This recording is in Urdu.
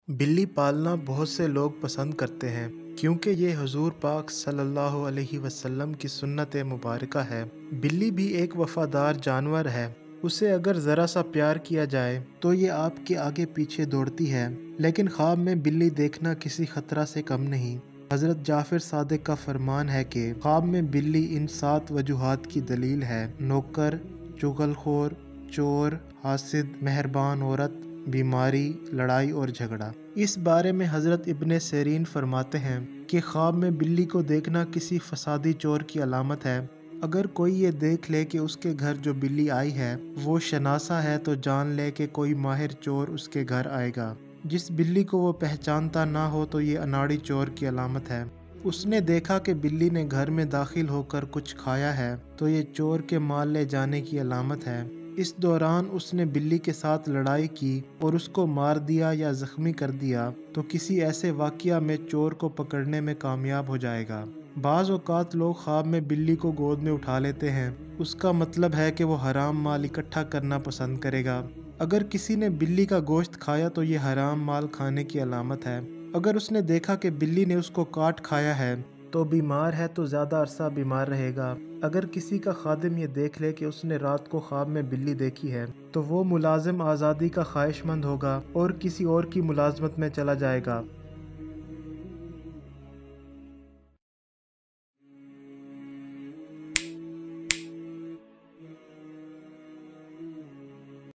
بلی پالنا بہت سے لوگ پسند کرتے ہیں کیونکہ یہ حضور پاک صلی اللہ علیہ وسلم کی سنت مبارکہ ہے۔ بلی بھی ایک وفادار جانور ہے۔ اسے اگر ذرا سا پیار کیا جائے تو یہ آپ کے آگے پیچھے دوڑتی ہے، لیکن خواب میں بلی دیکھنا کسی خطرہ سے کم نہیں۔ حضرت جعفر صادق کا فرمان ہے کہ خواب میں بلی ان 7 وجوہات کی دلیل ہے: نوکر، چغل خور، چور، حاسد، مہربان عورت، بیماری، لڑائی اور جھگڑا۔ اس بارے میں حضرت ابن سیرین فرماتے ہیں کہ خواب میں بلی کو دیکھنا کسی فسادی چور کی علامت ہے۔ اگر کوئی یہ دیکھ لے کہ اس کے گھر جو بلی آئی ہے وہ شناسا ہے تو جان لے کہ کوئی ماہر چور اس کے گھر آئے گا۔ جس بلی کو وہ پہچانتا نہ ہو تو یہ اناڑی چور کی علامت ہے۔ اس نے دیکھا کہ بلی نے گھر میں داخل ہو کر کچھ کھایا ہے تو یہ چور کے مال لے جانے کی علامت ہے۔ اس دوران اس نے بلی کے ساتھ لڑائی کی اور اس کو مار دیا یا زخمی کر دیا تو کسی ایسے واقعہ میں چور کو پکڑنے میں کامیاب ہو جائے گا۔ بعض اوقات لوگ خواب میں بلی کو گود میں اٹھا لیتے ہیں، اس کا مطلب ہے کہ وہ حرام مال اکٹھا کرنا پسند کرے گا۔ اگر کسی نے بلی کا گوشت کھایا تو یہ حرام مال کھانے کی علامت ہے۔ اگر اس نے دیکھا کہ بلی نے اس کو کاٹ کھایا ہے تو بیمار ہے تو زیادہ عرصہ بیمار رہے گا۔ اگر کسی کا خادم یہ دیکھ لے کہ اس نے رات کو خواب میں بلی دیکھی ہے تو وہ ملازم آزادی کا خواہش مند ہوگا اور کسی اور کی ملازمت میں چلا جائے گا۔